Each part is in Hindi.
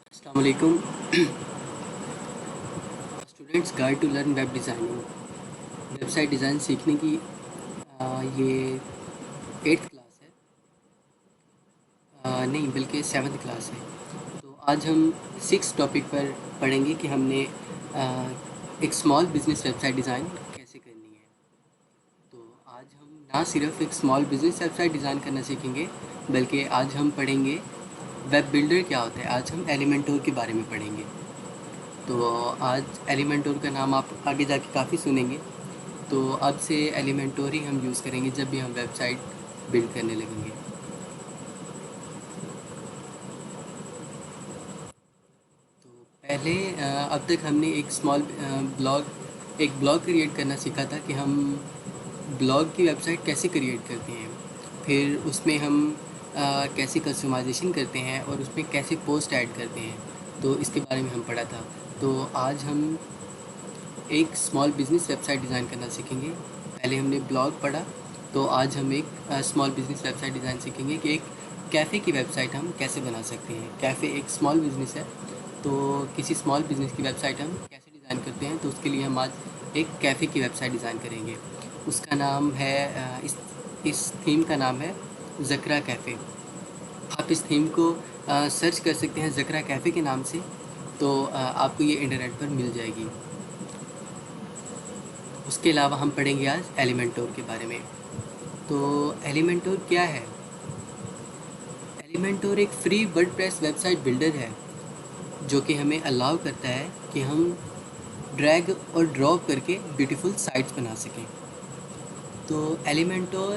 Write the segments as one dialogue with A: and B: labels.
A: अस्सलाम वालेकुम। Students guide to learn web designing. Website design सीखने की ये 8th क्लास है। नहीं बल्कि 7th क्लास है। तो आज हम 6 टॉपिक पर पढ़ेंगे कि हमने एक स्मॉल बिज़नेस वेबसाइट डिज़ाइन कैसे करनी है। तो आज हम ना सिर्फ एक स्मॉल बिज़नेस वेबसाइट डिज़ाइन करना सीखेंगे, बल्कि आज हम पढ़ेंगे वेब बिल्डर क्या होता है। आज हम एलिमेंटोर के बारे में पढ़ेंगे। तो आज एलिमेंटोर का नाम आप आगे जाके काफ़ी सुनेंगे। तो अब से एलिमेंटोर ही हम यूज़ करेंगे जब भी हम वेबसाइट बिल्ड करने लगेंगे। तो पहले अब तक हमने एक स्मॉल ब्लॉग क्रिएट करना सीखा था कि हम ब्लॉग की वेबसाइट कैसे क्रिएट करते हैं। फिर उसमें हम कैसे कस्टमाइजेशन करते हैं और उसमें कैसे पोस्ट ऐड करते हैं, तो इसके बारे में हम पढ़ा था। तो आज हम एक स्मॉल बिज़नेस वेबसाइट डिज़ाइन करना सीखेंगे। पहले हमने ब्लॉग पढ़ा, तो आज हम एक स्मॉल बिज़नेस वेबसाइट डिज़ाइन सीखेंगे कि एक कैफ़े की वेबसाइट हम कैसे बना सकते हैं। कैफ़े एक स्मॉल बिज़नेस है, तो किसी स्मॉल बिज़नेस की वेबसाइट हम कैसे डिज़ाइन करते हैं, तो उसके लिए हम आज एक कैफ़े की वेबसाइट डिज़ाइन करेंगे। उसका नाम है इस थीम का नाम है ज़करा कैफ़े। आप इस थीम को सर्च कर सकते हैं ज़करा कैफ़े के नाम से, तो आपको ये इंटरनेट पर मिल जाएगी। उसके अलावा हम पढ़ेंगे आज एलिमेंटोर के बारे में। तो एलिमेंटोर क्या है? एलिमेंटोर एक फ्री वर्डप्रेस वेबसाइट बिल्डर है जो कि हमें अलाउ करता है कि हम ड्रैग और ड्रॉप करके ब्यूटीफुल साइट्स बना सकें। तो एलिमेंटोर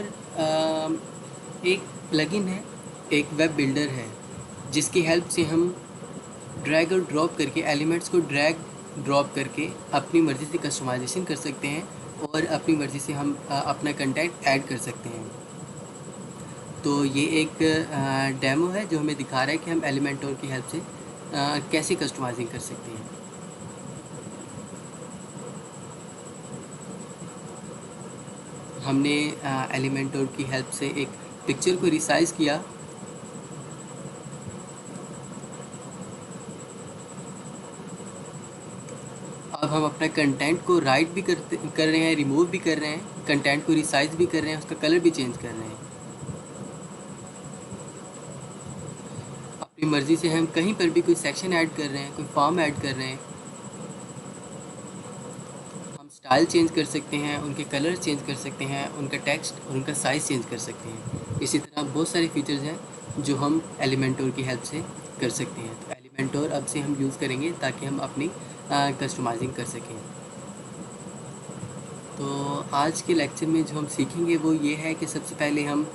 A: एक प्लगइन है, एक वेब बिल्डर है जिसकी हेल्प से हम ड्रैग और ड्रॉप करके एलिमेंट्स को ड्रैग ड्रॉप करके अपनी मर्ज़ी से कस्टमाइजेशन कर सकते हैं और अपनी मर्ज़ी से हम अपना कंटेंट ऐड कर सकते हैं। तो ये एक डेमो है जो हमें दिखा रहा है कि हम एलिमेंटोर की हेल्प से कैसे कस्टमाइजिंग कर सकते हैं। हमने एलिमेंटोर की हेल्प से एक पिक्चर को रिसाइज़ किया। अब हम अपना कंटेंट को राइट भी कर रहे हैं, रिमूव भी कर रहे हैं, कंटेंट को रिसाइज़ भी कर रहे हैं, उसका कलर भी चेंज कर रहे हैं। अपनी मर्ज़ी से हम कहीं पर भी कोई सेक्शन ऐड कर रहे हैं, कोई फॉर्म ऐड कर रहे हैं, हम स्टाइल चेंज कर सकते हैं, उनके कलर चेंज कर सकते हैं, उनका टेक्स्ट और उनका साइज़ चेंज कर सकते हैं। इसी तरह बहुत सारे फीचर्स हैं जो हम एलिमेंटोर की हेल्प से कर सकते हैं। तो एलिमेंटोर अब से हम यूज़ करेंगे ताकि हम अपनी कस्टमाइजिंग कर सकें। तो आज के लेक्चर में जो हम सीखेंगे वो ये है कि सबसे पहले हम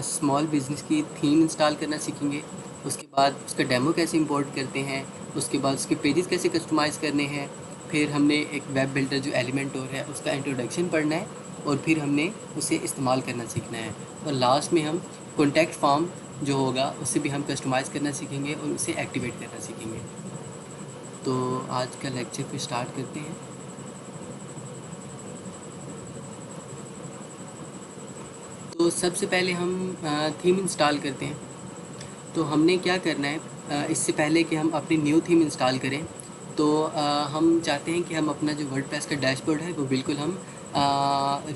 A: स्मॉल बिज़नेस की थीम इंस्टॉल करना सीखेंगे। उसके बाद उसका डेमो कैसे इंपोर्ट करते हैं, उसके बाद उसके पेजेस कैसे कस्टमाइज़ करने हैं। फिर हमने एक वेब बिल्डर जो एलिमेंटोर है उसका इंट्रोडक्शन पढ़ना है और फिर हमने उसे इस्तेमाल करना सीखना है। और लास्ट में हम कॉन्टैक्ट फॉर्म जो होगा उससे भी हम कस्टमाइज़ करना सीखेंगे और उसे एक्टिवेट करना सीखेंगे। तो आज का लेक्चर फिर स्टार्ट करते हैं। तो सबसे पहले हम थीम इंस्टॉल करते हैं। तो हमने क्या करना है, इससे पहले कि हम अपनी न्यू थीम इंस्टॉल करें, तो हम चाहते हैं कि हम अपना जो वर्डप्रेस का डैशबोर्ड है वो बिल्कुल हम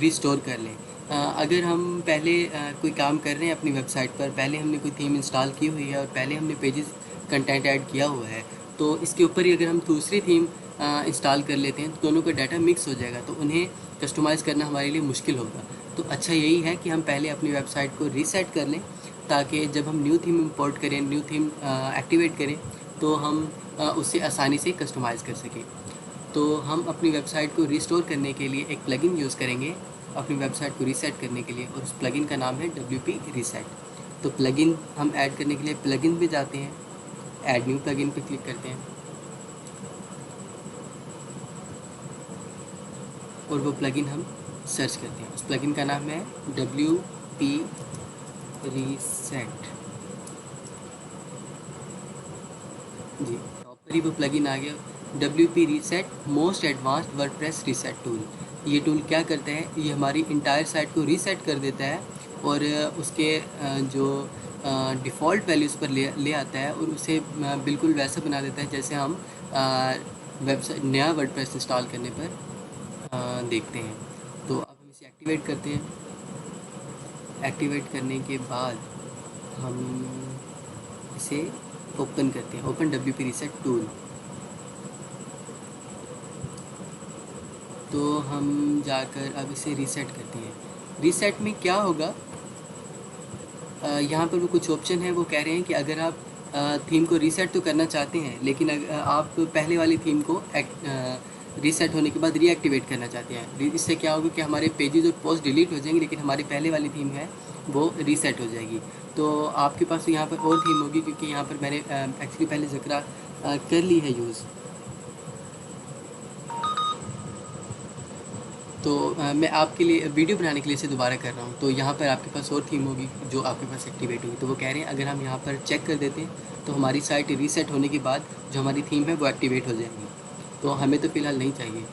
A: रिस्टोर कर लें। अगर हम पहले कोई काम कर रहे हैं अपनी वेबसाइट पर, पहले हमने कोई थीम इंस्टॉल की हुई है और पहले हमने पेजेस कंटेंट ऐड किया हुआ है, तो इसके ऊपर ही अगर हम दूसरी थीम इंस्टॉल कर लेते हैं तो दोनों का डाटा मिक्स हो जाएगा, तो उन्हें कस्टमाइज़ करना हमारे लिए मुश्किल होगा। तो अच्छा यही है कि हम पहले अपनी वेबसाइट को रीसेट कर लें ताकि जब हम न्यू थीम इंपोर्ट करें, न्यू थीम एक्टिवेट करें, तो हम उसे आसानी से कस्टमाइज़ कर सकें। तो हम अपनी वेबसाइट को रिस्टोर करने के लिए एक प्लगइन यूज़ करेंगे अपनी वेबसाइट को रीसेट करने के लिए, और उस प्लगइन का नाम है WP रीसेट। तो प्लगइन हम ऐड करने के लिए प्लगइन पे जाते हैं, ऐड न्यू प्लगइन पे क्लिक करते हैं और वो प्लगइन हम सर्च करते हैं। उस प्लगइन का नाम है WP रीसेट। जी, टॉप पर ही वो प्लगइन आ गया, WP reset most advanced WordPress reset tool. ये टूल क्या करता है, ये हमारी इंटायर साइट को रीसेट कर देता है और उसके जो डिफ़ॉल्ट वैल्यूज़ पर ले आता है और उसे बिल्कुल वैसा बना देता है जैसे हम वेबसाइट नया वर्डप्रेस इंस्टॉल करने पर देखते हैं। तो अब हम इसे एक्टिवेट करते हैं। एक्टिवेट करने के बाद हम इसे ओपन करते हैं, ओपन WP रीसेट टूल। तो हम जाकर अब इसे रीसेट करते हैं। रीसेट में क्या होगा, यहाँ पर वो कुछ ऑप्शन है, वो कह रहे हैं कि अगर आप थीम को रीसेट तो करना चाहते हैं लेकिन आप पहले वाली थीम को रीसेट होने के बाद रीएक्टिवेट करना चाहते हैं, इससे क्या होगा कि हमारे पेजेस और पोस्ट डिलीट हो जाएंगे लेकिन हमारी पहले वाली थीम है वो रीसेट हो जाएगी। तो आपके पास यहाँ पर और थीम होगी, क्योंकि यहाँ पर मैंने एक्चुअली पहले ज़िक्र कर ली है यूज़। तो मैं आपके लिए वीडियो बनाने के लिए इसे दोबारा कर रहा हूँ। तो यहाँ पर आपके पास और थीम होगी जो आपके पास एक्टिवेट होगी। तो वो कह रहे हैं अगर हम यहाँ पर चेक कर देते हैं तो हमारी साइट रीसेट होने के बाद जो हमारी थीम है वो एक्टिवेट हो जाएगी। तो हमें तो फ़िलहाल नहीं चाहिए।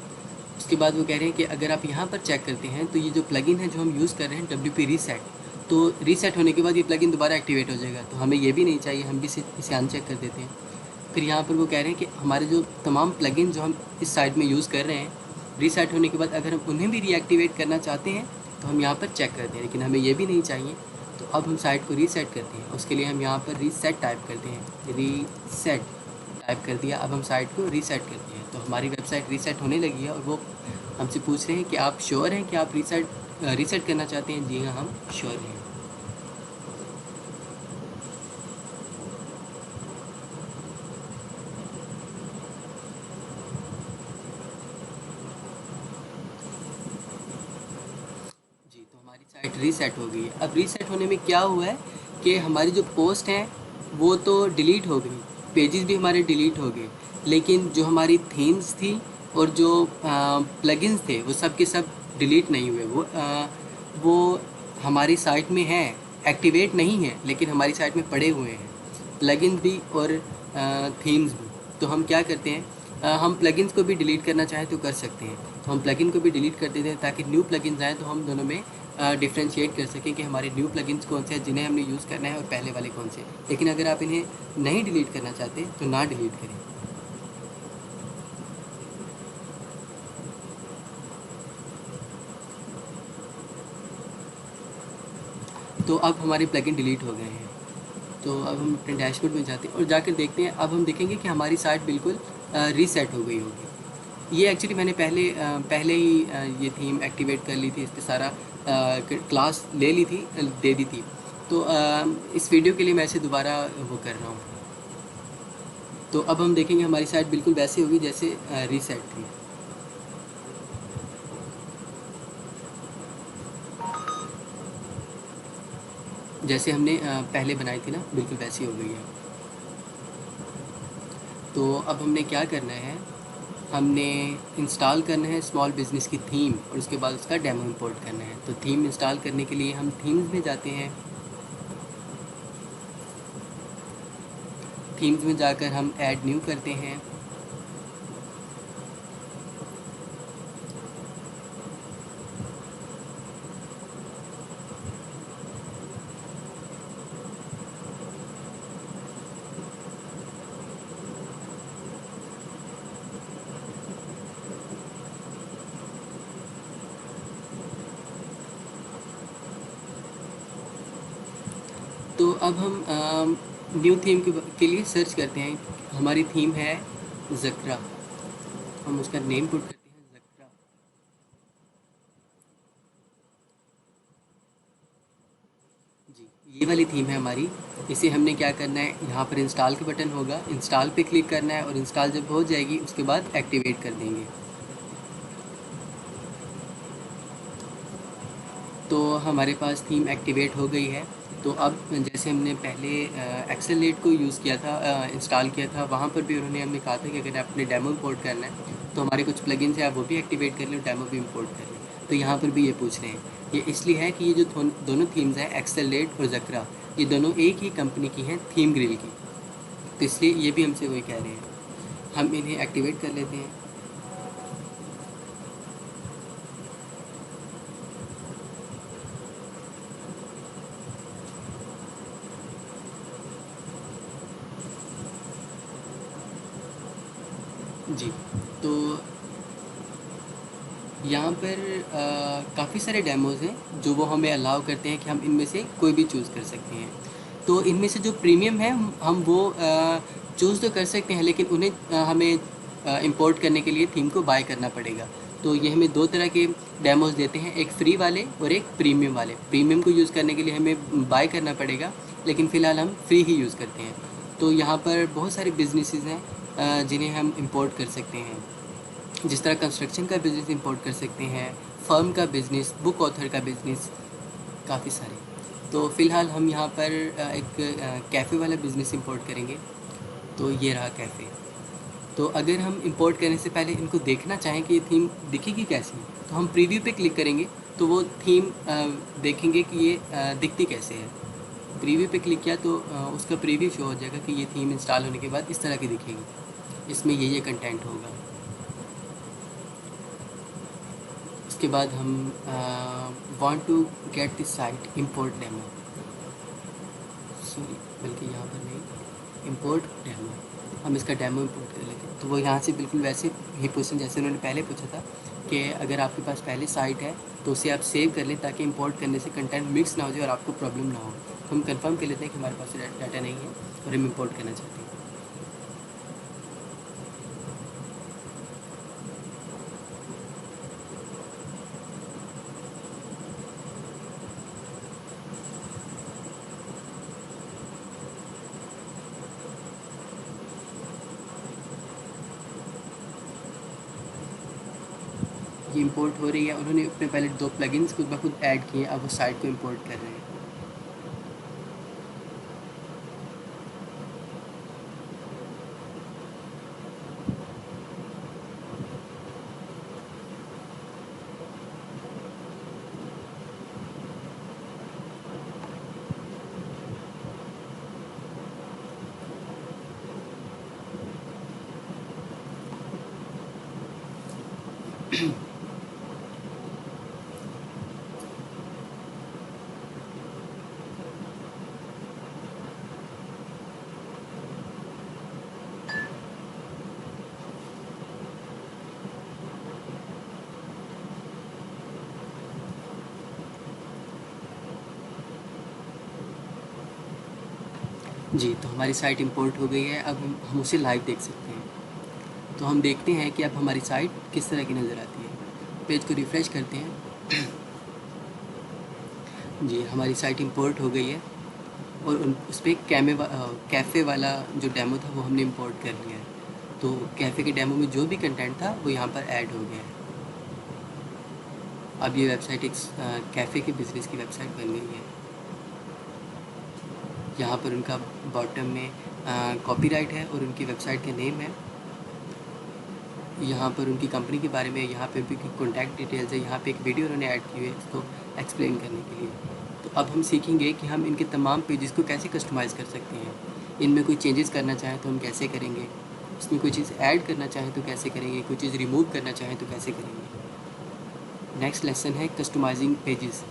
A: उसके बाद वो कह रहे हैं कि अगर आप यहाँ पर चेक करते हैं तो ये जो प्लगइन है जो हम यूज़ कर रहे हैं WP रीसेट, तो रीसेट होने के बाद ये प्लगइन दोबारा एक्टिवेट हो जाएगा। तो हमें ये भी नहीं चाहिए, हम भी इसे अनचेक कर देते हैं। फिर यहाँ पर वो कह रहे हैं कि हमारे जो तमाम प्लगइन जो हम इस साइट में यूज़ कर रहे हैं, रीसेट होने के बाद अगर हम उन्हें भी रीएक्टिवेट करना चाहते हैं तो हम यहाँ पर चेक करते हैं, लेकिन हमें ये भी नहीं चाहिए। तो अब हम साइट को रीसेट करते हैं। उसके लिए हम यहाँ पर रीसेट टाइप करते हैं। रीसेट टाइप कर दिया। अब हम साइट को रीसेट करते हैं तो हमारी वेबसाइट रीसेट होने लगी है और वो हमसे पूछ रहे हैं कि आप श्योर हैं कि आप रीसेट करना चाहते हैं। जी हाँ, हम श्योर हैं। जी, तो हमारी साइट रीसेट हो गई है। अब रीसेट होने में क्या हुआ है कि हमारी जो पोस्ट हैं वो तो डिलीट हो गई, पेजेस भी हमारे डिलीट हो गए, लेकिन जो हमारी थीम्स थी और जो प्लगइन्स थे वो सब के सब डिलीट नहीं हुए। वो हमारी साइट में हैं, एक्टिवेट नहीं हैं, लेकिन हमारी साइट में पड़े हुए हैं, प्लगइन्स भी और थीम्स भी। तो हम क्या करते हैं, हम प्लगइन्स को भी डिलीट करना चाहें तो कर सकते हैं। तो हम प्लगइन को भी डिलीट कर देते हैं ताकि न्यू प्लगइन्स आएँ तो हम दोनों में डिफ्रेंशिएट कर सकें कि हमारे न्यू प्लगइन्स कौन से हैं जिन्हें हमने यूज़ करना है और पहले वाले कौन से। लेकिन अगर आप इन्हें नहीं डिलीट करना चाहते तो ना डिलीट करें। तो अब हमारे प्लगइन डिलीट हो गए हैं। तो अब हम अपने डैशबोर्ड में जाते हैं और जाकर देखते हैं। अब हम देखेंगे कि हमारी साइट बिल्कुल रीसेट हो गई होगी। ये एक्चुअली मैंने पहले ही ये थीम एक्टिवेट कर ली थी, इस पे सारा क्लास ले ली थी, दे दी थी। तो इस वीडियो के लिए मैं इसे दोबारा वो कर रहा हूँ। तो अब हम देखेंगे हमारी साइट बिल्कुल वैसी होगी जैसे रीसेट थी। जैसे हमने पहले बनाई थी ना, बिल्कुल वैसी हो गई है। तो अब हमने क्या करना है, हमने इंस्टॉल करना है स्मॉल बिज़नेस की थीम और उसके बाद उसका डेमो इंपोर्ट करना है। तो थीम इंस्टॉल करने के लिए हम थीम्स में जाते हैं। थीम्स में जाकर हम ऐड न्यू करते हैं। तो अब हम न्यू थीम के लिए सर्च करते हैं। हमारी थीम है ज़क्रा, हम उसका नेम पुट करते हैं ज़क्रा। जी, ये वाली थीम है हमारी। इसे हमने क्या करना है, यहाँ पर इंस्टॉल का बटन होगा, इंस्टॉल पे क्लिक करना है और इंस्टॉल जब हो जाएगी उसके बाद एक्टिवेट कर देंगे। तो हमारे पास थीम एक्टिवेट हो गई है। तो अब जैसे हमने पहले एक्सेलेट को यूज़ किया था, इंस्टॉल किया था, वहाँ पर भी उन्होंने हमने कहा था कि अगर आपने डेमो इंपोर्ट करना है तो हमारे कुछ प्लगइन्स हैं आप वो भी एक्टिवेट कर लें और डेमो भी इंपोर्ट कर लें। तो यहाँ पर भी ये पूछ रहे हैं। ये इसलिए है कि ये जो दोनों थीम्स हैं एक्सेलेट और ज़क्रा, ये दोनों एक ही कंपनी की हैं, थीम ग्रिल की। तो इसलिए ये भी हमसे वही कह रहे हैं। हम इन्हें एक्टिवेट कर लेते हैं। जी, तो यहाँ पर काफ़ी सारे डेमोज़ हैं जो वो हमें अलाउ करते हैं कि हम इनमें से कोई भी चूज़ कर सकते हैं। तो इनमें से जो प्रीमियम है हम वो चूज़ तो कर सकते हैं, लेकिन उन्हें हमें इंपोर्ट करने के लिए थीम को बाय करना पड़ेगा। तो ये हमें दो तरह के डेमोज़ देते हैं, एक फ्री वाले और एक प्रीमियम वाले। प्रीमियम को यूज़ करने के लिए हमें बाय करना पड़ेगा, लेकिन फ़िलहाल हम फ्री ही यूज़ करते हैं। तो यहाँ पर बहुत सारे बिजनेसेस हैं जिन्हें हम इंपोर्ट कर सकते हैं, जिस तरह कंस्ट्रक्शन का बिज़नेस इंपोर्ट कर सकते हैं, फर्म का बिज़नेस, बुक ऑथर का बिज़नेस, काफ़ी सारे। तो फ़िलहाल हम यहाँ पर एक कैफ़े वाला बिज़नेस इंपोर्ट करेंगे। तो ये रहा कैफ़े। तो अगर हम इंपोर्ट करने से पहले इनको देखना चाहें कि ये थीम दिखेगी कैसी, तो हम प्रीव्यू पे क्लिक करेंगे तो वो थीम देखेंगे कि ये दिखती कैसे है। प्रीव्यू पे क्लिक किया तो उसका प्रीव्यू शो हो जाएगा कि ये थीम इंस्टॉल होने के बाद इस तरह की दिखेगी, इसमें ये कंटेंट होगा। उसके बाद हम want to get this site import demo, sorry बल्कि यहाँ पर नहीं, इंपोर्ट डेमो, हम इसका डेमो इंपोर्ट कर लेते हैं। तो वो यहाँ से बिल्कुल वैसे ही क्वेश्चन जैसे उन्होंने पहले पूछा था कि अगर आपके पास पहले साइट है तो उसे आप सेव कर लें ताकि इंपोर्ट करने से कंटेंट मिक्स ना हो जाए और आपको प्रॉब्लम ना हो। तो हम कंफर्म कर लेते हैं कि हमारे पास डाटा नहीं है और हम इंपोर्ट करना चाहते हैं। ये इंपोर्ट हो रही है, उन्होंने अपने पहले 2 प्लगइन्स खुद ब खुद ऐड किए, अब वो साइट को इंपोर्ट कर रहे हैं। जी, तो हमारी साइट इंपोर्ट हो गई है, अब हम उसे लाइव देख सकते हैं। तो हम देखते हैं कि अब हमारी साइट किस तरह की नज़र आती है। पेज को रिफ़्रेश करते हैं। जी, हमारी साइट इंपोर्ट हो गई है और उस पर कैफ़े वाला जो डेमो था वो हमने इंपोर्ट कर लिया है। तो कैफ़े के डेमो में जो भी कंटेंट था वो यहाँ पर ऐड हो गया है। अब ये वेबसाइट एक कैफ़े के बिज़नेस की वेबसाइट बन गई है। यहाँ पर उनका बॉटम में कॉपीराइट है और उनकी वेबसाइट का नेम है। यहाँ पर उनकी कंपनी के बारे में, यहाँ पे उनकी कॉन्टैक्ट डिटेल्स है, यहाँ पे एक वीडियो उन्होंने ऐड की हुई है इसको एक्सप्लेन करने के लिए। तो अब हम सीखेंगे कि हम इनके तमाम पेजेस को कैसे कस्टमाइज़ कर सकते हैं। इनमें कोई चेंजेस करना चाहें तो हम कैसे करेंगे, इसमें कोई चीज़ ऐड करना चाहें तो कैसे करेंगे, कोई चीज़ रिमूव करना चाहें तो कैसे करेंगे। नेक्स्ट लेसन है कस्टमाइजिंग पेजेस।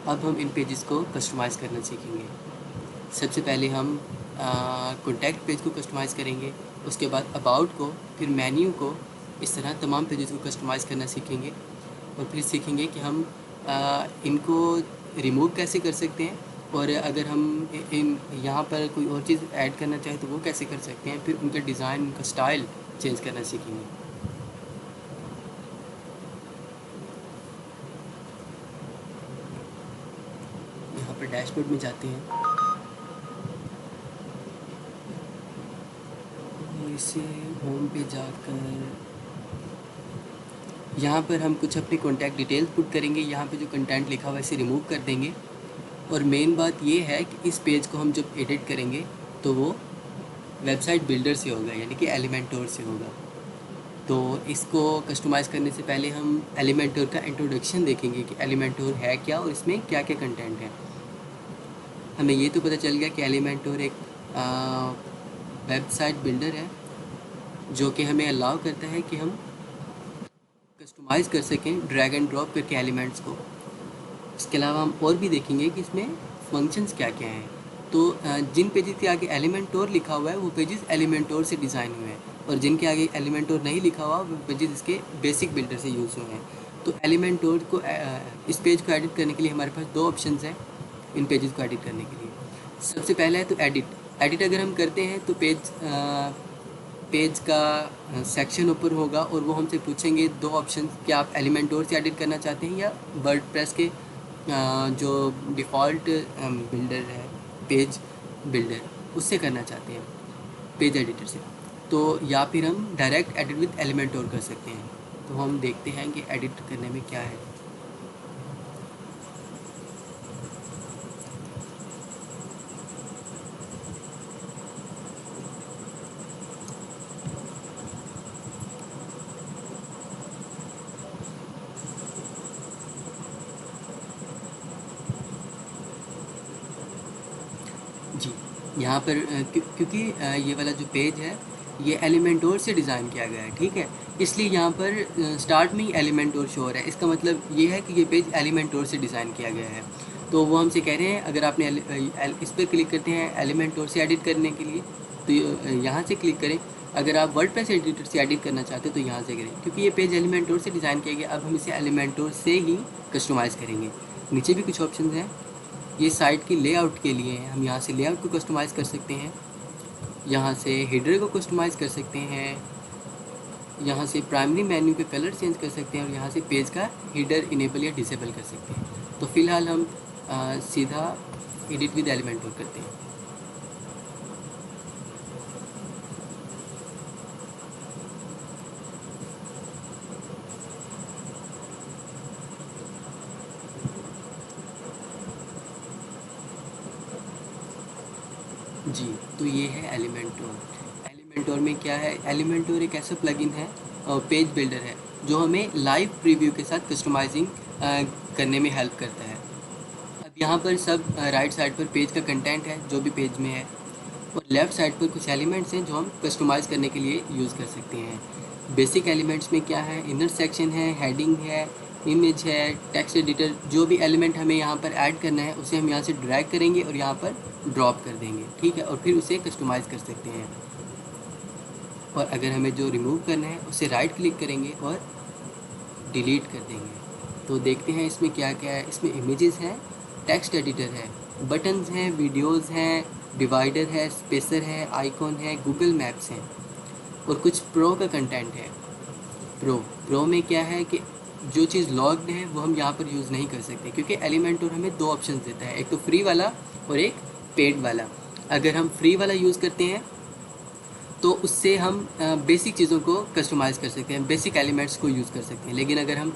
A: अब हम इन पेजेस को कस्टमाइज़ करना सीखेंगे। सबसे पहले हम कॉन्टैक्ट पेज को कस्टमाइज़ करेंगे, उसके बाद अबाउट को, फिर मेन्यू को, इस तरह तमाम पेजेस को कस्टमाइज़ करना सीखेंगे। और फिर सीखेंगे कि हम इनको रिमूव कैसे कर सकते हैं, और अगर हम इन यहाँ पर कोई और चीज़ ऐड करना चाहें तो वो कैसे कर सकते हैं। फिर उनका डिज़ाइन, उनका स्टाइल चेंज करना सीखेंगे। यहाँ पर डैशबोर्ड में जाते हैं, इसे होम पे जाकर यहाँ पर हम कुछ अपनी कॉन्टैक्ट डिटेल्स पुट करेंगे। यहाँ पे जो कंटेंट लिखा हुआ है इसे रिमूव कर देंगे। और मेन बात ये है कि इस पेज को हम जब एडिट करेंगे तो वो वेबसाइट बिल्डर से होगा, यानी कि एलिमेंटोर से होगा। तो इसको कस्टमाइज़ करने से पहले हम एलिमेंटोर का इंट्रोडक्शन देखेंगे कि एलिमेंटोर है क्या और इसमें क्या क्या कंटेंट है। हमें ये तो पता चल गया कि एलिमेंटोर एक वेबसाइट बिल्डर है जो कि हमें अलाउ करता है कि हम कस्टमाइज़ कर सकें ड्रैग एंड ड्रॉप करके एलिमेंट्स को। इसके अलावा हम और भी देखेंगे कि इसमें फंक्शंस क्या क्या हैं। तो जिन पेजेस के आगे एलिमेंटोर लिखा हुआ है वो पेजेस एलिमेंटोर से डिज़ाइन हुए हैं, और जिनके आगे एलिमेंटोर नहीं लिखा हुआ वो पेजेस इसके बेसिक बिल्डर से यूज़ हुए हैं। तो एलिमेंटोर को इस पेज को एडिट करने के लिए हमारे पास दो ऑप्शंस हैं इन पेजेस को एडिट करने के लिए। सबसे पहला है तो एडिट अगर हम करते हैं तो पेज का सेक्शन ऊपर होगा और वो हमसे पूछेंगे दो ऑप्शन कि आप एलिमेंटोर से एडिट करना चाहते हैं या वर्डप्रेस के जो डिफ़ॉल्ट बिल्डर है पेज बिल्डर उससे करना चाहते हैं, पेज एडिटर से। तो या फिर हम डायरेक्ट एडिट विद एलिमेंटोर कर सकते हैं। तो हम देखते हैं कि एडिट करने में क्या है। जी, यहाँ पर क्योंकि ये वाला जो पेज है ये एलिमेंटोर से डिज़ाइन किया गया है, ठीक है, इसलिए यहाँ पर स्टार्ट में ही एलिमेंटोर शो हो रहा है। इसका मतलब ये है कि ये पेज एलिमेंटोर से डिज़ाइन किया गया है। तो वो हमसे कह रहे हैं अगर आपने इस पर क्लिक करते हैं एलिमेंटोर से एडिट करने के लिए तो यहाँ से क्लिक करें। अगर आप वर्डप्रेस एडिटर से एडिट करना चाहते हैं तो यहाँ से करें, क्योंकि ये पेज एलिमेंटोर से डिज़ाइन किया गया। अब हम इसे एलिमेंटोर से ही कस्टमाइज़ करेंगे। नीचे भी कुछ ऑप्शन हैं, ये साइट की लेआउट के लिए हैं। हम यहाँ से लेआउट को कस्टमाइज़ कर सकते हैं, यहाँ से हेडर को कस्टमाइज़ कर सकते हैं, यहाँ से प्राइमरी मेन्यू के कलर चेंज कर सकते हैं, और यहाँ से पेज का हेडर इनेबल या डिसेबल कर सकते हैं। तो फ़िलहाल हम सीधा एडिट विद एलिमेंटोर करते हैं। जी, तो ये है एलिमेंटोर। एलिमेंटोर में क्या है, एलिमेंटोर एक ऐसा प्लगइन है पेज बिल्डर है जो हमें लाइव प्रीव्यू के साथ कस्टमाइजिंग करने में हेल्प करता है। अब यहाँ पर सब राइट साइड पर पेज का कंटेंट है जो भी पेज में है, और लेफ़्ट साइड पर कुछ एलिमेंट्स हैं जो हम कस्टमाइज़ करने के लिए यूज़ कर सकते हैं। बेसिक एलिमेंट्स में क्या है, इनर सेक्शन है, हेडिंग है, इमेज है, टेक्स्ट एडिटर। जो भी एलिमेंट हमें यहाँ पर ऐड करना है उसे हम यहाँ से ड्रैग करेंगे और यहाँ पर ड्रॉप कर देंगे, ठीक है, और फिर उसे कस्टमाइज़ कर सकते हैं। और अगर हमें जो रिमूव करना है उसे राइट क्लिक करेंगे और डिलीट कर देंगे। तो देखते हैं इसमें क्या क्या है। इसमें इमेजेस हैं, टेक्स्ट एडिटर है, बटन्स हैं, वीडियोस हैं, डिवाइडर है, स्पेसर है, आइकॉन है, गूगल मैप्स हैं, और कुछ प्रो का कंटेंट है। प्रो में क्या है कि जो चीज़ लॉग्ड है वो हम यहाँ पर यूज़ नहीं कर सकते, क्योंकि एलिमेंटोर हमें दो ऑप्शन देता है, एक तो फ्री वाला और एक पेड वाला। अगर हम फ्री वाला यूज़ करते हैं तो उससे हम बेसिक चीज़ों को कस्टमाइज़ कर सकते हैं, बेसिक एलिमेंट्स को यूज़ कर सकते हैं। लेकिन अगर हम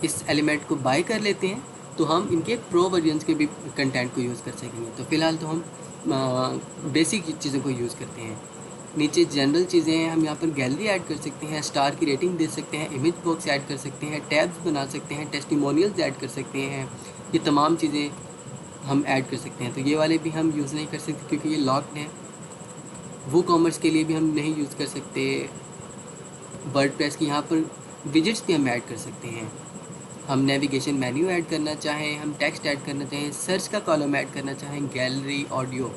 A: इस एलिमेंट को बाय कर लेते हैं तो हम इनके प्रो वर्जन्स के भी कंटेंट को यूज़ कर सकेंगे। तो फ़िलहाल तो हम बेसिक चीज़ों को यूज़ करते हैं। नीचे जनरल चीज़ें हैं, हम यहाँ पर गैलरी ऐड कर सकते हैं, स्टार की रेटिंग दे सकते हैं, इमेज बॉक्स ऐड कर सकते हैं, टैब्स बना सकते हैं, टेस्टिमोनियल्स ऐड कर सकते हैं। ये तमाम चीज़ें हम ऐड कर सकते हैं। तो ये वाले भी हम यूज़ नहीं कर सकते क्योंकि ये लॉक्ड हैं। वो कॉमर्स के लिए भी हम नहीं यूज़ कर सकते। वर्डप्रेस की यहाँ पर विजिट्स भी हम ऐड कर सकते हैं। हम नेविगेशन मेन्यू ऐड करना चाहें, हम टेक्स्ट ऐड करना चाहें, सर्च का कॉलम ऐड करना चाहें, गैलरी, ऑडियो,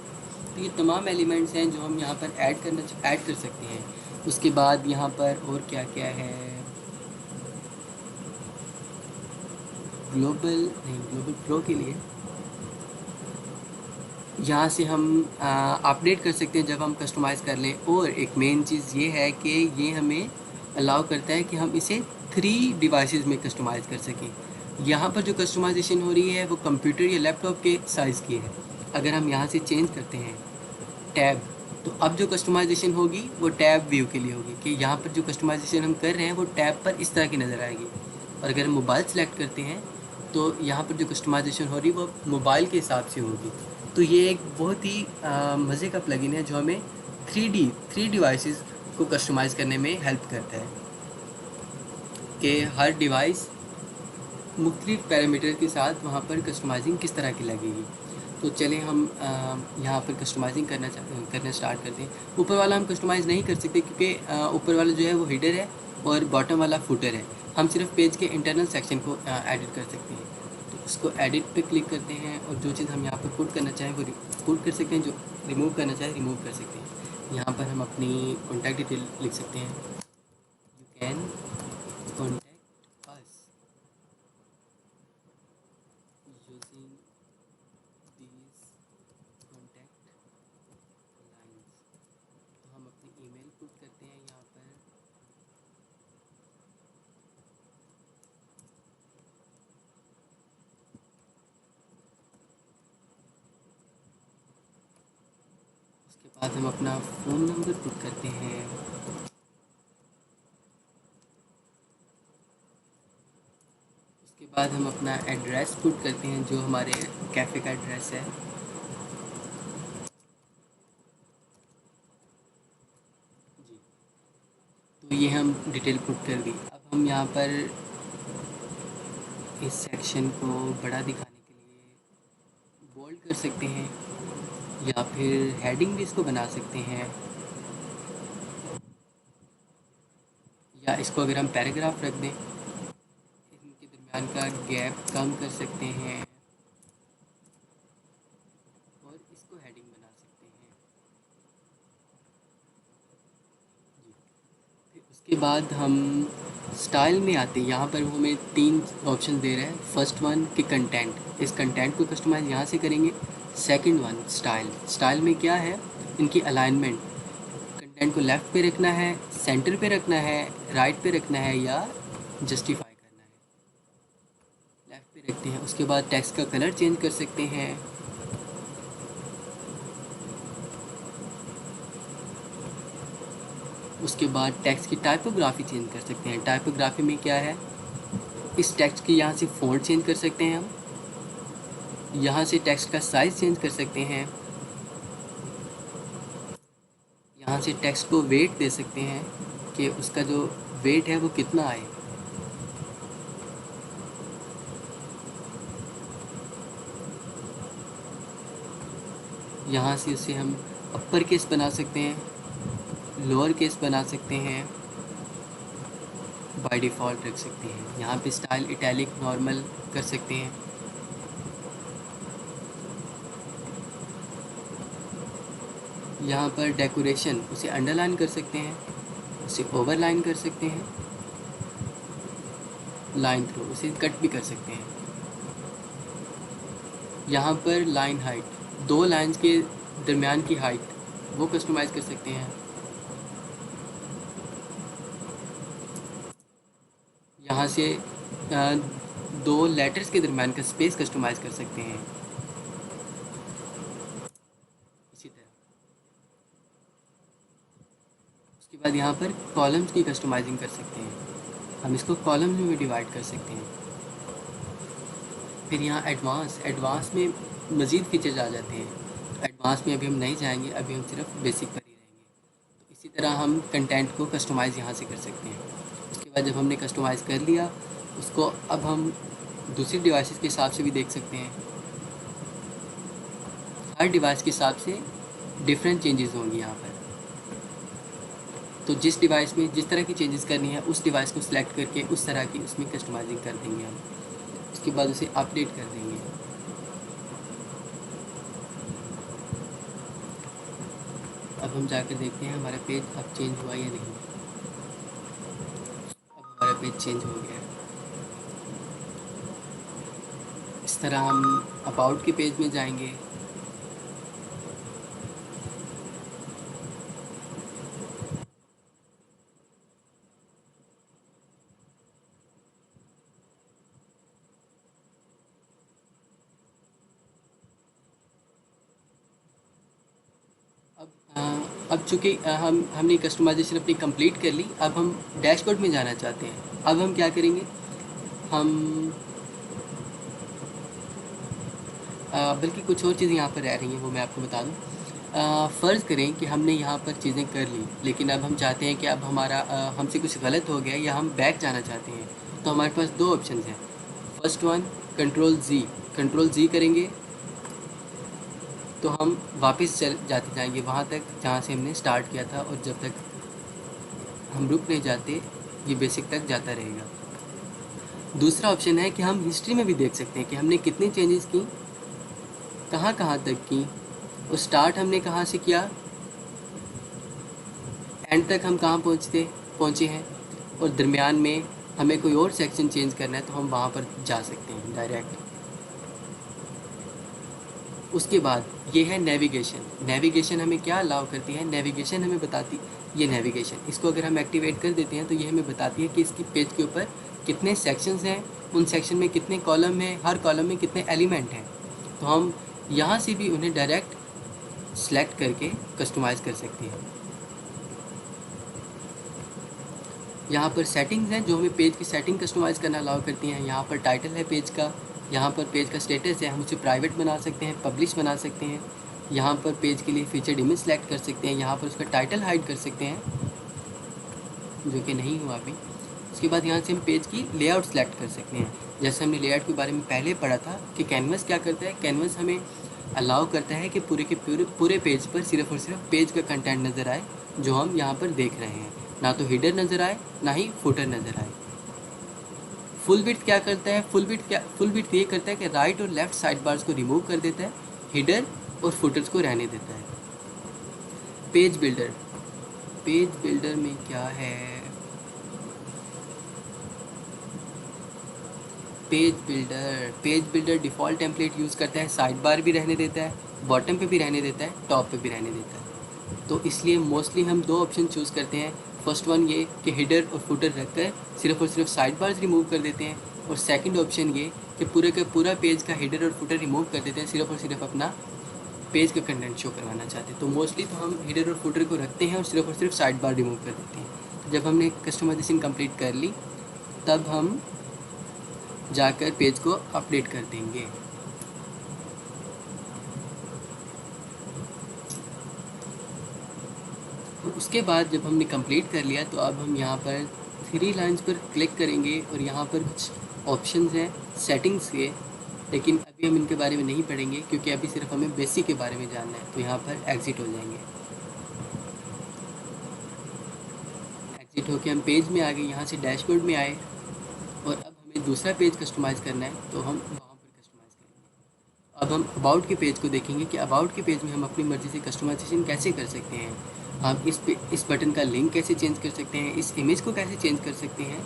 A: तो ये तमाम एलिमेंट्स हैं जो हम यहाँ पर ऐड कर सकते हैं। उसके बाद यहाँ पर और क्या क्या है, ग्लोबल प्रो के लिए यहाँ से हम अपडेट कर सकते हैं जब हम कस्टमाइज़ कर लें। और एक मेन चीज़ ये है कि ये हमें अलाउ करता है कि हम इसे 3 डिवाइसेस में कस्टमाइज़ कर सकें। यहाँ पर जो कस्टमाइजेशन हो रही है वो कंप्यूटर या लैपटॉप के साइज़ की है। अगर हम यहाँ से चेंज करते हैं टैब, तो अब जो कस्टमाइजेशन होगी वो टैब व्यू के लिए होगी, कि यहाँ पर जो कस्टमाइजेशन हम कर रहे हैं वो टैब पर इस तरह की नज़र आएगी। और अगर हम मोबाइल सेलेक्ट करते हैं तो यहाँ पर जो कस्टमाइजेशन हो रही है वो मोबाइल के हिसाब से होगी। तो ये एक बहुत ही मज़े का प्लगइन है जो हमें 3 डिवाइसेस को कस्टमाइज़ करने में हेल्प करता है, कि हर डिवाइस मुख्तलिफ पैरामीटर के साथ वहाँ पर कस्टमाइजिंग किस तरह की लगेगी। तो चलें हम यहाँ पर कस्टमाइजिंग करना स्टार्ट करते हैं। ऊपर वाला हम कस्टमाइज़ नहीं कर सकते क्योंकि ऊपर वाला जो है वो हेडर है और बॉटम वाला फुटर है। हम सिर्फ पेज के इंटरनल सेक्शन को एडिट कर सकते हैं। तो इसको एडिट पे क्लिक करते हैं और जो चीज़ हम यहाँ पर पुट करना चाहें वो पुट कर सकते हैं, जो रिमूव करना चाहें रिमूव कर सकते हैं। यहाँ पर हम अपनी कॉन्टैक्ट डिटेल लिख सकते हैं, you can contact us using these contact lines. तो हम अपनी ईमेल पुट करते हैं यहाँ पर। उसके बाद हम अपना फ़ोन नंबर पुट करते हैं। उसके बाद हम अपना एड्रेस पुट करते हैं, जो हमारे कैफ़े का एड्रेस है। जी, तो ये हम डिटेल पुट कर दी। अब हम यहाँ पर इस सेक्शन को बड़ा दिखाने के लिए बोल्ड कर सकते हैं, या फिर हेडिंग भी इसको बना सकते हैं, या इसको अगर हम पैराग्राफ रख दें, इनके दरमियान का गैप कम कर सकते हैं और इसको हेडिंग बना सकते हैं। जी, फिर उसके बाद हम स्टाइल में आते हैं। यहाँ पर वो हमें 3 ऑप्शन दे रहा है। फर्स्ट वन कि कंटेंट, इस कंटेंट को कस्टमाइज़ यहाँ से करेंगे। सेकंड वन स्टाइल, स्टाइल में क्या है, इनकी अलाइनमेंट, कंटेंट को लेफ़्ट पे रखना है, सेंटर पे रखना है, राइट पे रखना है, या जस्टिफाई करना है। लेफ़्ट पे रखते हैं। उसके बाद टेक्स्ट का कलर चेंज कर सकते हैं। उसके बाद टेक्स्ट की टाइपोग्राफी चेंज कर सकते हैं। टाइपोग्राफी में क्या है, इस टेक्स्ट की यहाँ से फ़ॉन्ट चेंज कर सकते हैं हम, यहाँ से टेक्स्ट का साइज़ चेंज कर सकते हैं, यहाँ से टेक्स्ट को वेट दे सकते हैं कि उसका जो वेट है वो कितना आए। यहाँ से उसे हम अपर केस बना सकते हैं, लोअर केस बना सकते हैं, बाय डिफ़ॉल्ट रख सकते हैं। यहाँ पे स्टाइल इटैलिक नॉर्मल कर सकते हैं। यहाँ पर डेकोरेशन, उसे अंडरलाइन कर सकते हैं, उसे ओवरलाइन कर सकते हैं, लाइन थ्रू, उसे कट भी कर सकते हैं। यहाँ पर लाइन हाइट, 2 लाइंस के दरमियान की हाइट वो कस्टमाइज़ कर सकते हैं। यहाँ से 2 लेटर्स के दरमियान का स्पेस कस्टमाइज़ कर सकते हैं। इसी तरह उसके बाद यहाँ पर कॉलम्स की कस्टमाइजिंग कर सकते हैं। हम इसको कॉलम्स में भी डिवाइड कर सकते हैं। फिर यहाँ एडवांस में मज़ीद फीचर्स आ जाते हैं। एडवांस में अभी हम नहीं जाएंगे, अभी हम सिर्फ बेसिक पर ही रहेंगे। तो इसी तरह हम कंटेंट को कस्टमाइज़ यहाँ से कर सकते हैं। उसके बाद जब हमने कस्टमाइज़ कर लिया, उसको अब हम दूसरी डिवाइसेस के हिसाब से भी देख सकते हैं। हर डिवाइस के हिसाब से डिफरेंट चेंजेस होंगी यहाँ पर। तो जिस डिवाइस में जिस तरह की चेंजेस करनी है, उस डिवाइस को सिलेक्ट करके उस तरह की उसमें कस्टमाइजिंग कर देंगे हम। उसके बाद उसे अपडेट कर देंगे। अब हम जाकर देखते हैं हमारा पेज अब चेंज हुआ या नहीं। अब हमारा पेज चेंज हो गया है। इस तरह हम अबाउट के पेज में जाएंगे। अब अब चूँकि हमने कस्टमाइजेशन अपनी कंप्लीट कर ली, अब हम डैशबोर्ड में जाना चाहते हैं। अब हम क्या करेंगे, हम बल्कि कुछ और चीज़ें यहाँ पर रह रही हैं, वो मैं आपको बता दूँ। फ़र्ज़ करें कि हमने यहाँ पर चीज़ें कर ली, लेकिन अब हम चाहते हैं कि अब हमारा हमसे कुछ गलत हो गया या हम बैक जाना चाहते हैं। तो हमारे पास 2 ऑप्शंस हैं। फर्स्ट वन कंट्रोल जी करेंगे तो हम वापस चल जाते जाएंगे वहाँ तक जहाँ से हमने स्टार्ट किया था, और जब तक हम रुक नहीं जाते ये बेसिक तक जाता रहेगा। दूसरा ऑप्शन है कि हम हिस्ट्री में भी देख सकते हैं कि हमने कितनी चेंजेस की, कहाँ कहाँ तक की, और स्टार्ट हमने कहाँ से किया, एंड तक हम कहाँ पहुँचे हैं, और दरमियान में हमें कोई और सेक्शन चेंज करना है तो हम वहाँ पर जा सकते हैं डायरेक्ट। उसके बाद ये है नेविगेशन। नेविगेशन हमें क्या अलाउ करती है, नेविगेशन हमें बताती, ये नेविगेशन, इसको अगर हम एक्टिवेट कर देते हैं तो ये हमें बताती है कि इसकी पेज के ऊपर कितने सेक्शंस हैं, उन सेक्शन में कितने कॉलम हैं, हर कॉलम में कितने एलिमेंट हैं। तो हम यहाँ से भी उन्हें डायरेक्ट सेलेक्ट करके कस्टमाइज़ कर सकते हैं। यहाँ पर सेटिंग्स हैं जो हमें पेज की सेटिंग कस्टमाइज़ करना अलाउ करती हैं। यहाँ पर टाइटल है पेज का, यहाँ पर पेज का स्टेटस है, हम उसे प्राइवेट बना सकते हैं, पब्लिश बना सकते हैं। यहाँ पर पेज के लिए फीचर्ड इमेज सेलेक्ट कर सकते हैं, यहाँ पर उसका टाइटल हाइड कर सकते हैं, जो कि नहीं हुआ अभी। उसके बाद यहाँ से हम पेज की लेआउट सेलेक्ट कर सकते हैं। जैसे हमने लेआउट के बारे में पहले पढ़ा था कि कैनवस क्या करता है, कैनवस हमें अलाउ करता है कि पूरे के पूरे पेज पर सिर्फ और सिर्फ पेज का कंटेंट नज़र आए जो हम यहाँ पर देख रहे हैं, ना तो हिडर नज़र आए ना ही फुटर नज़र आए। फुल विड्थ क्या करता है, फुल विड्थ ये करता है कि राइट और लेफ्ट साइड बार्स को रिमूव कर देता है, हिडर और फुटर्स को रहने देता है। पेज बिल्डर, पेज बिल्डर में क्या है, page builder default template use करता है, साइड बार भी रहने देता है, बॉटम पे भी रहने देता है, टॉप पे भी रहने देता है। तो इसलिए मोस्टली हम दो ऑप्शन चूज़ करते हैं। फर्स्ट वन ये कि हिडर और फुटर रखकर सिर्फ और सिर्फ साइड बार्स रिमूव कर देते हैं, और सेकंड ऑप्शन ये कि पूरे का पूरा पेज का हिडर और फुटर रिमूव कर देते हैं, सिर्फ और सिर्फ अपना पेज का कंटेंट शो करवाना चाहते हैं। तो मोस्टली तो हम हिडर और फुटर को रखते हैं और सिर्फ साइड बार रिमूव कर देते हैं। तो जब हमने कस्टमाइजेशन कंप्लीट कर ली तब हम जाकर पेज को अपडेट कर देंगे। तो उसके बाद जब हमने कंप्लीट कर लिया तो अब हम यहाँ पर थ्री लाइंस पर क्लिक करेंगे और यहाँ पर कुछ ऑप्शंस हैं सेटिंग्स के, लेकिन अभी हम इनके बारे में नहीं पढ़ेंगे क्योंकि अभी सिर्फ हमें बेसिक के बारे में जानना है। तो यहाँ पर एग्ज़िट हो जाएंगे। एग्ज़िट होके हम पेज में आ गए, यहाँ से डैशबोर्ड में आए, और अब हमें दूसरा पेज कस्टमाइज़ करना है तो हम वहाँ पर कस्टमाइज़ करेंगे। अब हम अबाउट के पेज को देखेंगे कि अबाउट के पेज में हम अपनी मर्ज़ी से कस्टमाइजेशन कैसे कर सकते हैं। हम इस बटन का लिंक कैसे चेंज कर सकते हैं, इस इमेज को कैसे चेंज कर सकते हैं,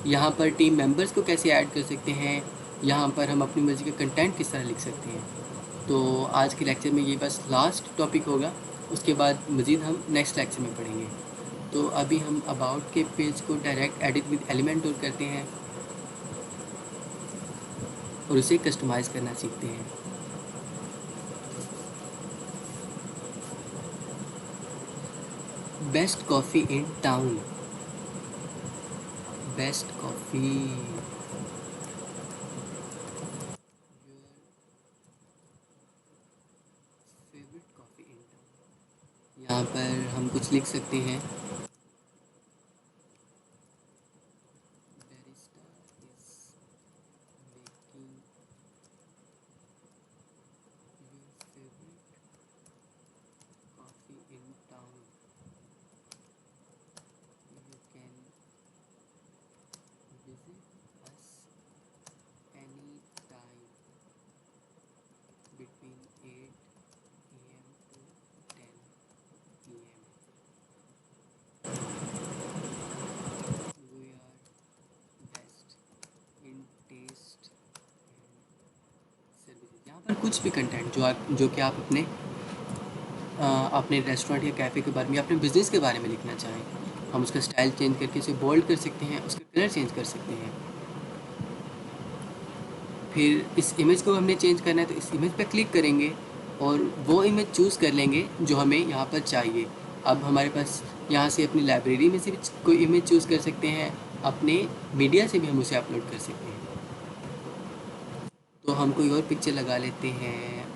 A: यहाँ पर टीम मेंबर्स को कैसे ऐड कर सकते हैं, यहाँ पर हम अपनी मर्ज़ी का कंटेंट किस तरह लिख सकते हैं। तो आज के लेक्चर में ये बस लास्ट टॉपिक होगा, उसके बाद मज़ीद हम नेक्स्ट लेक्चर में पढ़ेंगे। तो अभी हम अबाउट के पेज को direct edit with element tool करते हैं और उसे कस्टमाइज़ करना सीखते हैं। Best coffee in town, best coffee, favourite coffee in town, यहाँ पर हम कुछ लिख सकते हैं। Barista is making your favourite coffee in town, you can visit us anytime between 8 a.m. to 10 p.m. We are best in taste and services। यहाँ पर कुछ भी कंटेंट जो कि आप अपने रेस्टोरेंट या कैफ़े के बारे में या अपने बिज़नेस के बारे में लिखना चाहें, हम उसका स्टाइल चेंज करके उसे बोल्ड कर सकते हैं, उसका कलर चेंज कर सकते हैं। फिर इस इमेज को हमने चेंज करना है तो इस इमेज पे क्लिक करेंगे और वो इमेज चूज़ कर लेंगे जो हमें यहाँ पर चाहिए। अब हमारे पास यहाँ से अपनी लाइब्रेरी में से भी कोई इमेज चूज़ कर सकते हैं, अपने मीडिया से भी हम उसे अपलोड कर सकते हैं। तो हम कोई और पिक्चर लगा लेते हैं,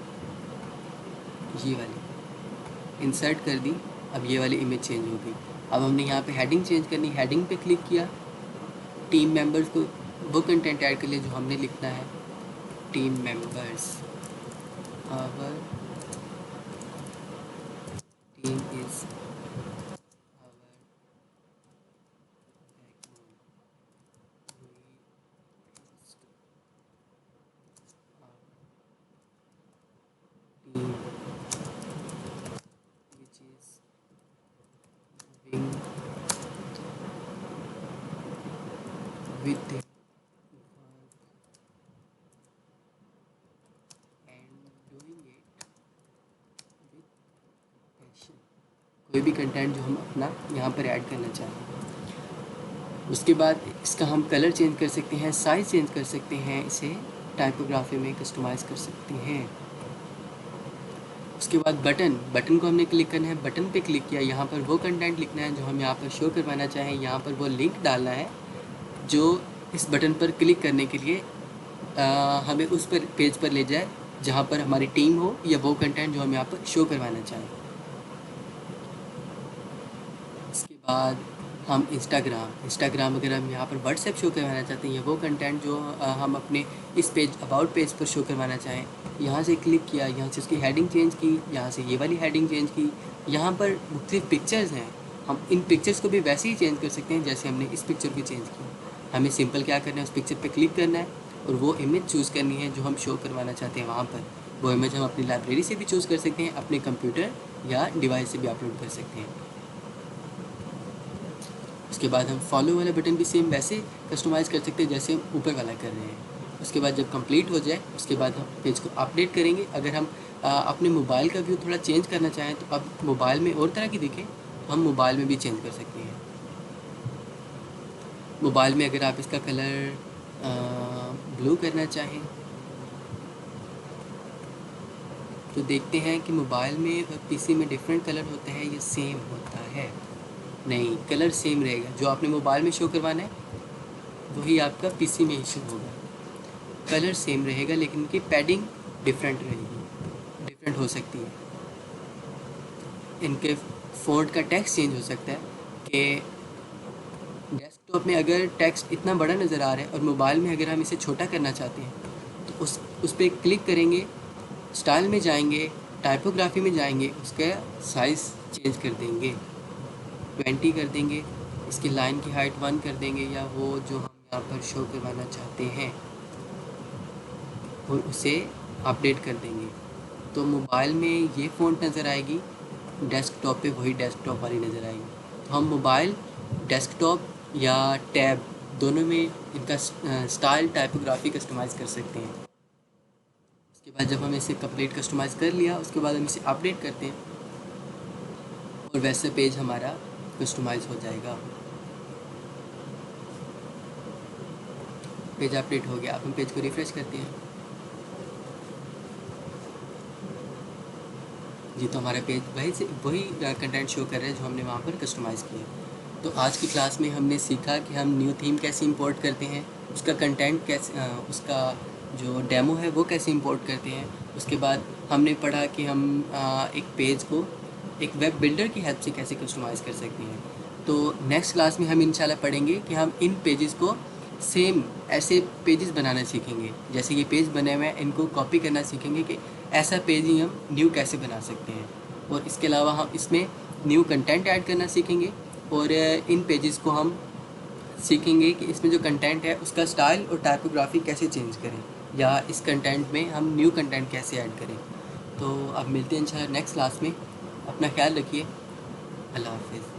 A: ये वाली इंसर्ट कर दी। अब ये वाली इमेज चेंज हो गई। अब हमने यहाँ पे हेडिंग चेंज करनी, हेडिंग पे क्लिक किया, टीम मेंबर्स को वो कंटेंट ऐड कर लिया जो हमने लिखना है। Team members, our team is our backbone, with work and doing it with passion. कोई भी कंटेंट जो हम अपना यहाँ पर ऐड करना चाहें। उसके बाद इसका हम कलर चेंज कर सकते हैं, साइज़ चेंज कर सकते हैं, इसे टाइपोग्राफी में कस्टमाइज़ कर सकते हैं। उसके बाद बटन को हमने क्लिक करना है, बटन पे क्लिक किया, यहाँ पर वो कंटेंट लिखना है जो हम यहाँ पर शो करवाना चाहें, यहाँ पर वो लिंक डालना है जो इस बटन पर क्लिक करने के लिए हमें उस पर पेज पर ले जाए जहाँ पर हमारी टीम हो या वो कंटेंट जो हम यहाँ पर शो करवाना चाहें। इसके बाद हम इंस्टाग्राम अगर हम यहाँ पर व्हाट्सएप शो करवाना चाहते हैं या वो कंटेंट जो हम अपने इस पेज अबाउट पेज पर शो करवाना चाहें, यहाँ से क्लिक किया, यहाँ से उसकी हेडिंग चेंज की, यहाँ से ये वाली हेडिंग चेंज की। यहाँ पर मुख्तलिफ पिक्चर्स हैं, हम इन पिक्चर्स को भी वैसे ही चेंज कर सकते हैं जैसे हमने इस पिक्चर को चेंज किया। हमें सिंपल क्या करना है, उस पिक्चर पर क्लिक करना है और वो इमेज चूज़ करनी है जो हम शो करवाना चाहते हैं वहाँ पर। वो इमेज हम अपनी लाइब्रेरी से भी चूज़ कर सकते हैं, अपने कंप्यूटर या डिवाइस से भी अपलोड कर सकते हैं। उसके बाद हम फॉलो वाला बटन भी सेम वैसे कस्टमाइज़ कर सकते हैं जैसे हम ऊपर वाला कर रहे हैं। उसके बाद जब कंप्लीट हो जाए उसके बाद हम पेज को अपडेट करेंगे। अगर हम अपने मोबाइल का व्यू थोड़ा चेंज करना चाहें तो अब मोबाइल में और तरह की दिखे तो हम मोबाइल में भी चेंज कर सकते हैं। मोबाइल में अगर आप इसका कलर ब्लू करना चाहें तो देखते हैं कि मोबाइल में और पीसी में डिफरेंट कलर होता है, ये सेम होता है नहीं, कलर सेम रहेगा। जो आपने मोबाइल में शो करवाना है वही आपका पीसी में ही शो होगा। कलर सेम रहेगा लेकिन इनकी पैडिंग डिफरेंट रहेगी, डिफरेंट हो सकती है। इनके फ़ॉन्ट का टेक्स्ट चेंज हो सकता है कि डेस्कटॉप में अगर टेक्स्ट इतना बड़ा नज़र आ रहा है और मोबाइल में अगर हम इसे छोटा करना चाहते हैं तो उस पर क्लिक करेंगे, स्टाइल में जाएंगे, टाइपोग्राफी में जाएंगे, उसका साइज़ चेंज कर देंगे, 20 कर देंगे, इसकी लाइन की हाइट 1 कर देंगे या वो जो हम यहाँ पर शो करवाना चाहते हैं और उसे अपडेट कर देंगे। तो मोबाइल में ये फ़ॉन्ट नज़र आएगी, डेस्कटॉप पे वही डेस्कटॉप वाली नज़र आएगी। तो हम मोबाइल, डेस्कटॉप या टैब दोनों में इनका स्टाइल टाइपोग्राफी कस्टमाइज़ कर सकते हैं। उसके बाद जब हम इसे कंप्लीट कस्टमाइज़ कर लिया उसके बाद हम इसे अपडेट करते हैं और वैसे पेज हमारा कस्टमाइज़ हो जाएगा। पेज अपडेट हो गया। अब हम पेज को रिफ़्रेश करते हैं जी, तो हमारा पेज वही कंटेंट शो कर रहा है जो हमने वहाँ पर कस्टमाइज़ किया। तो आज की क्लास में हमने सीखा कि हम न्यू थीम कैसे इंपोर्ट करते हैं, उसका कंटेंट कैसे, उसका जो डेमो है वो कैसे इंपोर्ट करते हैं। उसके बाद हमने पढ़ा कि हम एक पेज को एक वेब बिल्डर की हेल्प से कैसे कस्टमाइज़ कर सकते हैं। तो नेक्स्ट क्लास में हम इंशाल्लाह पढ़ेंगे कि हम इन पेजेस को सेम ऐसे पेजेस बनाना सीखेंगे जैसे ये पेज बने हुए हैं, इनको कॉपी करना सीखेंगे कि ऐसा पेज ही हम न्यू कैसे बना सकते हैं। और इसके अलावा हम इसमें न्यू कंटेंट ऐड करना सीखेंगे और इन पेजेस को हम सीखेंगे कि इसमें जो कंटेंट है उसका स्टाइल और टाइपोग्राफी कैसे चेंज करें या इस कंटेंट में हम न्यू कंटेंट कैसे ऐड करें। तो अब मिलते हैं इंशाल्लाह नेक्स्ट क्लास में। अपना ख्याल रखिए। अल्लाह हाफ़िज़।